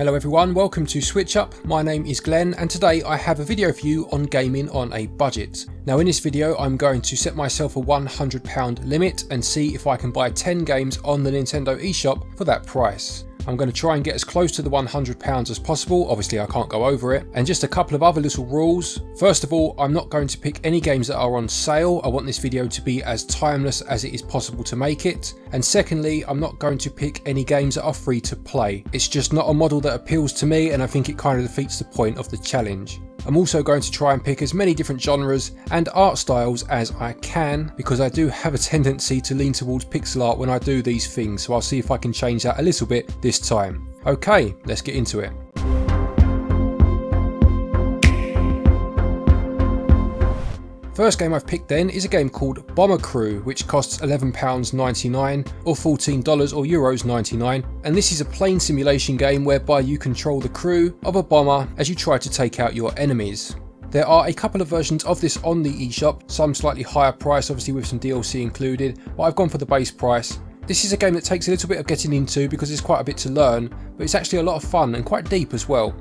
Hello everyone, welcome to SwitchUp. My name is Glenn and today I have a video for you on gaming on a budget. Now in this video I'm going to set myself a £100 limit and see if I can buy 10 games on the Nintendo eShop for that price. I'm going to try and get as close to the £100 as possible, obviously I can't go over it, and just a couple of other little rules. First of all, I'm not going to pick any games that are on sale. I want this video to be as timeless as it is possible to make it. And secondly, I'm not going to pick any games that are free to play. It's just not a model that appeals to me and I think it kind of defeats the point of the challenge. I'm also going to try and pick as many different genres and art styles as I can, because I do have a tendency to lean towards pixel art when I do these things, so I'll see if I can change that a little bit this time. Okay, let's get into it. First game I've picked then is a game called Bomber Crew, which costs £11.99 or $14 or Euros 99, and this is a plane simulation game whereby you control the crew of a bomber as you try to take out your enemies. There are a couple of versions of this on the eShop, some slightly higher price, obviously with some DLC included, but I've gone for the base price. This is a game that takes a little bit of getting into because there's quite a bit to learn, but it's actually a lot of fun and quite deep as well.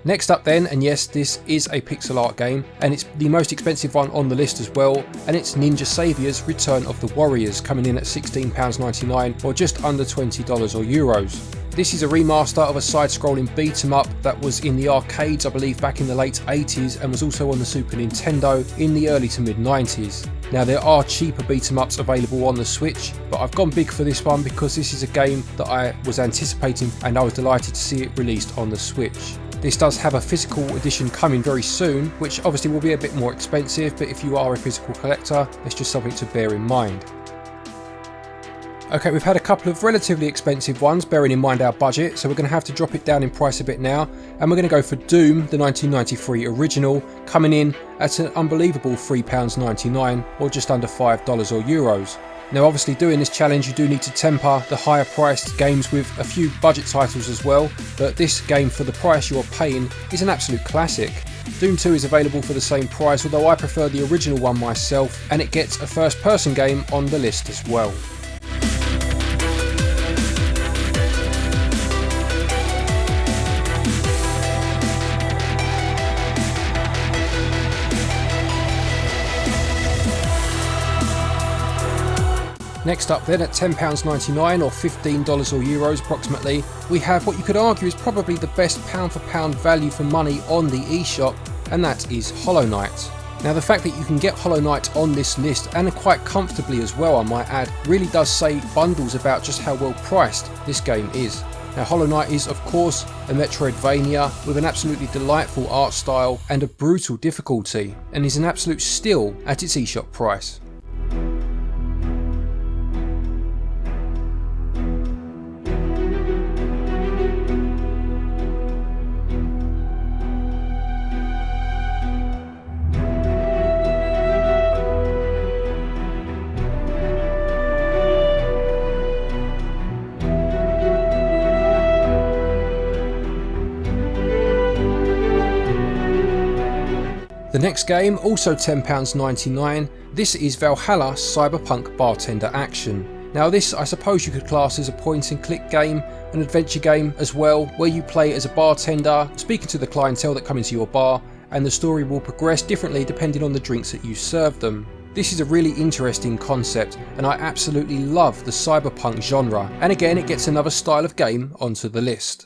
Next up then, and yes, this is a pixel art game, and it's the most expensive one on the list as well, and it's Ninja Savior's Return of the Warriors, coming in at £16.99 or just under $20 or Euros. This is a remaster of a side-scrolling beat-em-up that was in the arcades, I believe, back in the late 80s and was also on the Super Nintendo in the early to mid-90s. Now there are cheaper beat-em-ups available on the Switch, but I've gone big for this one because this is a game that I was anticipating and I was delighted to see it released on the Switch. This does have a physical edition coming very soon, which obviously will be a bit more expensive, but if you are a physical collector, it's just something to bear in mind. Okay, we've had a couple of relatively expensive ones, bearing in mind our budget, so we're going to have to drop it down in price a bit now, and we're going to go for Doom, the 1993 original, coming in at an unbelievable £3.99 or just under $5 or Euros. Now obviously doing this challenge you do need to temper the higher priced games with a few budget titles as well, but this game for the price you're paying is an absolute classic. Doom 2 is available for the same price, although I prefer the original one myself, and it gets a first person game on the list as well. Next up then, at £10.99 or $15 or Euros approximately, we have what you could argue is probably the best pound for pound value for money on the eShop, and that is Hollow Knight. Now the fact that you can get Hollow Knight on this list, and quite comfortably as well I might add, really does say bundles about just how well priced this game is. Now Hollow Knight is of course a Metroidvania with an absolutely delightful art style and a brutal difficulty, and is an absolute steal at its eShop price. The next game, also £10.99, this is Valhalla Cyberpunk Bartender Action. Now this I suppose you could class as a point and click game, an adventure game as well, where you play as a bartender, speaking to the clientele that come into your bar, and the story will progress differently depending on the drinks that you serve them. This is a really interesting concept, and I absolutely love the cyberpunk genre, and again it gets another style of game onto the list.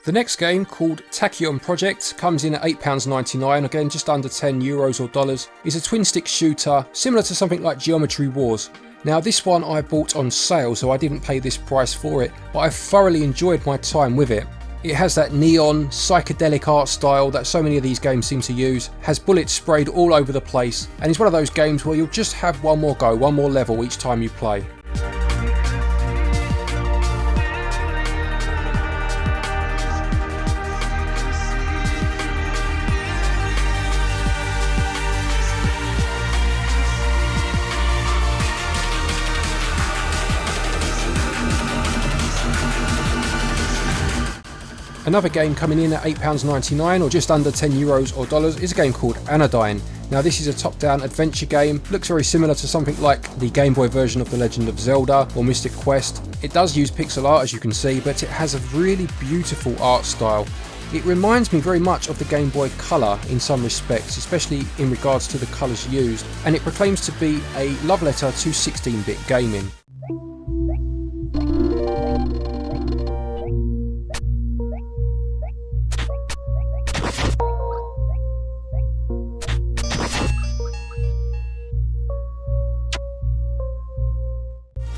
The next game, called Tachyon Projects, comes in at £8.99, again just under €10 or dollars, is a twin stick shooter similar to something like Geometry Wars. Now this one I bought on sale, so I didn't pay this price for it, but I thoroughly enjoyed my time with it. It has that neon, psychedelic art style that so many of these games seem to use, has bullets sprayed all over the place, and it's one of those games where you'll just have one more go, one more level each time you play. Another game coming in at £8.99 or just under €10 or dollars is a game called Annodyne. Now this is a top-down adventure game, looks very similar to something like the Game Boy version of The Legend of Zelda or Mystic Quest. It does use pixel art as you can see, but it has a really beautiful art style. It reminds me very much of the Game Boy Color in some respects, especially in regards to the colours used, and it proclaims to be a love letter to 16-bit gaming.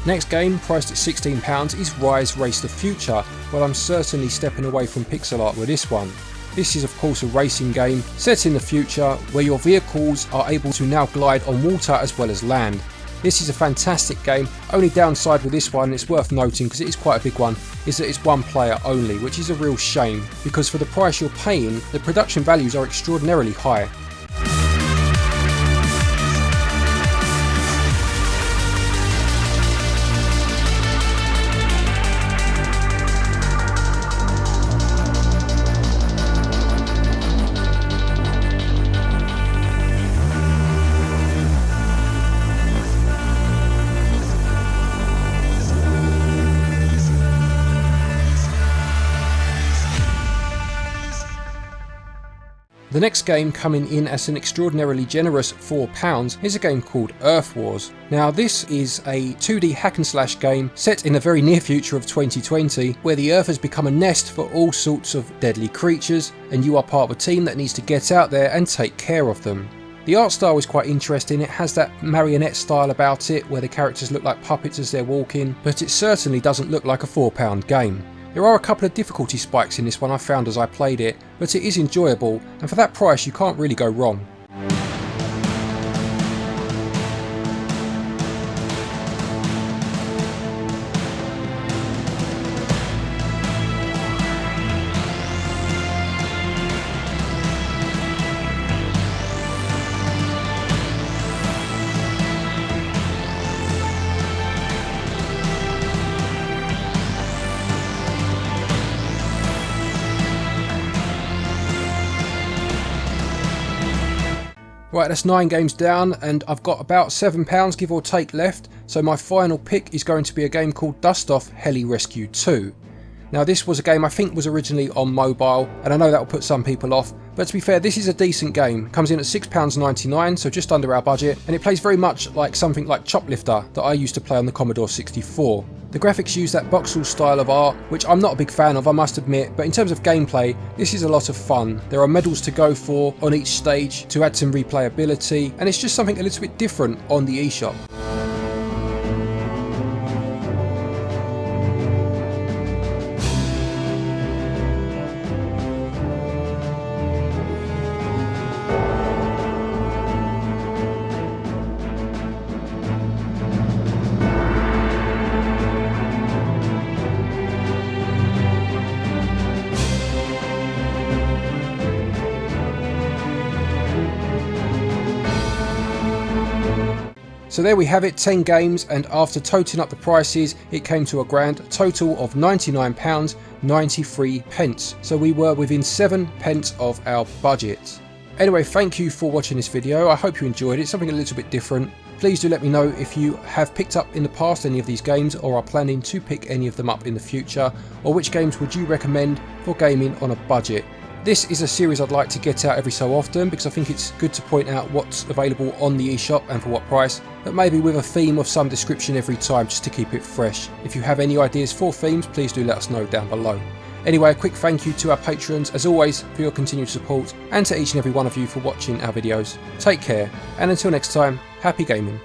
Next game, priced at £16, is Rise Race the Future. Well, I'm certainly stepping away from pixel art with this one. This is of course a racing game set in the future where your vehicles are able to now glide on water as well as land. This is a fantastic game. Only downside with this one, it's worth noting because it is quite a big one, is that it's one player only, which is a real shame because for the price you're paying, the production values are extraordinarily high. The next game coming in at an extraordinarily generous £4 is a game called Earth Wars. Now this is a 2D hack and slash game set in the very near future of 2020 where the Earth has become a nest for all sorts of deadly creatures and you are part of a team that needs to get out there and take care of them. The art style is quite interesting. It has that marionette style about it where the characters look like puppets as they're walking, but it certainly doesn't look like a £4 game. There are a couple of difficulty spikes in this one I found as I played it, but it is enjoyable and for that price you can't really go wrong. Right, that's 9 games down and I've got about £7 give or take left, so my final pick is going to be a game called Dust Off Heli Rescue 2. Now this was a game I think was originally on mobile and I know that will put some people off, but to be fair this is a decent game. It comes in at £6.99, so just under our budget, and it plays very much like something like Choplifter that I used to play on the Commodore 64. The graphics use that voxel style of art, which I'm not a big fan of I must admit, but in terms of gameplay this is a lot of fun. There are medals to go for on each stage to add some replayability, and it's just something a little bit different on the eShop. So there we have it, 10 games, and after toting up the prices it came to a grand total of £99.93. So we were within 7p of our budget. Anyway, thank you for watching this video. I hope you enjoyed it, something a little bit different. Please do let me know if you have picked up in the past any of these games or are planning to pick any of them up in the future, or which games would you recommend for gaming on a budget. This is a series I'd like to get out every so often because I think it's good to point out what's available on the eShop and for what price, but maybe with a theme of some description every time just to keep it fresh. If you have any ideas for themes, please do let us know down below. Anyway, a quick thank you to our patrons as always for your continued support, and to each and every one of you for watching our videos. Take care, and until next time, happy gaming.